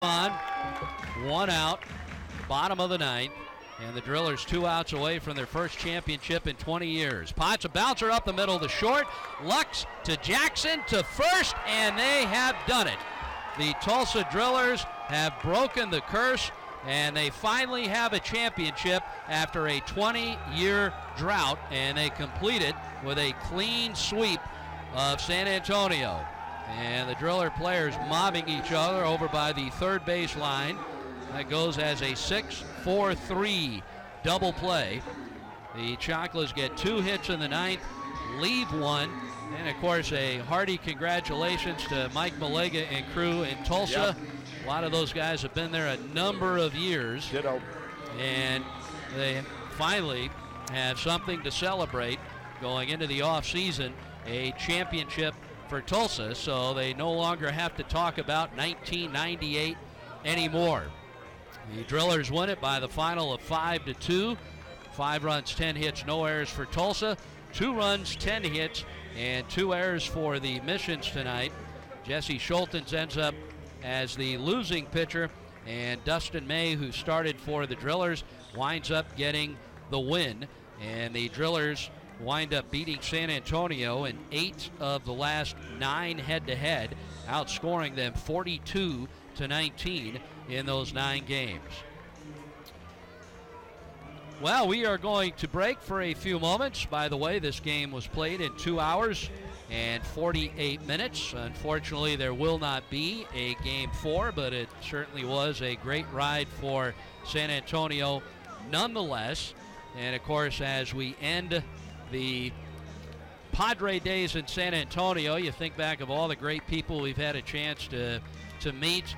On, one out, bottom of the ninth, and the Drillers 2 outs away from their first championship in 20 years. Potts a bouncer up the middle to short, Lux to Jackson to first, and they have done it. The Tulsa Drillers have broken the curse, and they finally have a championship after a 20-year drought, and they complete it with a clean sweep of San Antonio. And the Driller players mobbing each other over by the third base line. That goes as a 6-4-3 double play. The Chocolates get 2 hits in the ninth, leave 1. And, of course, a hearty congratulations to Mike Malega and crew in Tulsa. Yep. A lot of those guys have been there a number of years. Ditto. And they finally have something to celebrate going into the offseason, a championship for Tulsa, so they no longer have to talk about 1998 anymore. The Drillers win it by the final of 5-2. 5 runs, 10 hits, no errors for Tulsa. 2 runs, 10 hits, and 2 errors for the Missions tonight. Jesse Schultens ends up as the losing pitcher, and Dustin May, who started for the Drillers, winds up getting the win. And the Drillers wind up beating San Antonio in 8 of the last 9 head-to-head, outscoring them 42-19 in those 9 games. Well, we are going to break for a few moments. By the way, this game was played in 2 hours and 48 minutes. Unfortunately, there will not be a Game 4, but it certainly was a great ride for San Antonio nonetheless. And, of course, as we end the Padre days in San Antonio, you think back of all the great people we've had a chance to meet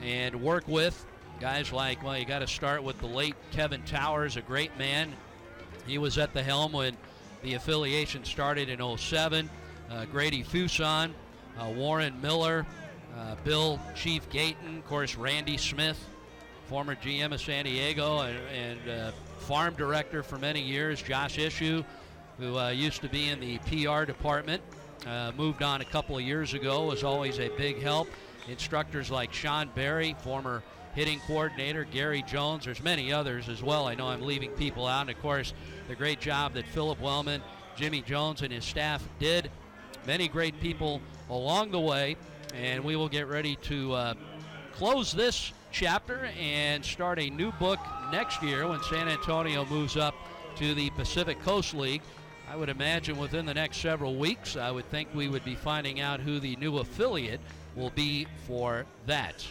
and work with. Guys like, well, you got to start with the late Kevin Towers, a great man. He was at the helm when the affiliation started in 07. Grady Fuson, Warren Miller, Bill Chief Gayton, of course, Randy Smith, former GM of San Diego and farm director for many years, Josh Issue, who used to be in the PR department, moved on a couple of years ago, was always a big help. Instructors like Sean Berry, former hitting coordinator, Gary Jones, there's many others as well. I know I'm leaving people out. And, of course, the great job that Philip Wellman, Jimmy Jones, and his staff did. Many great people along the way, and we will get ready to close this chapter and start a new book next year when San Antonio moves up to the Pacific Coast League. I would imagine within the next several weeks, I would think we would be finding out who the new affiliate will be for that.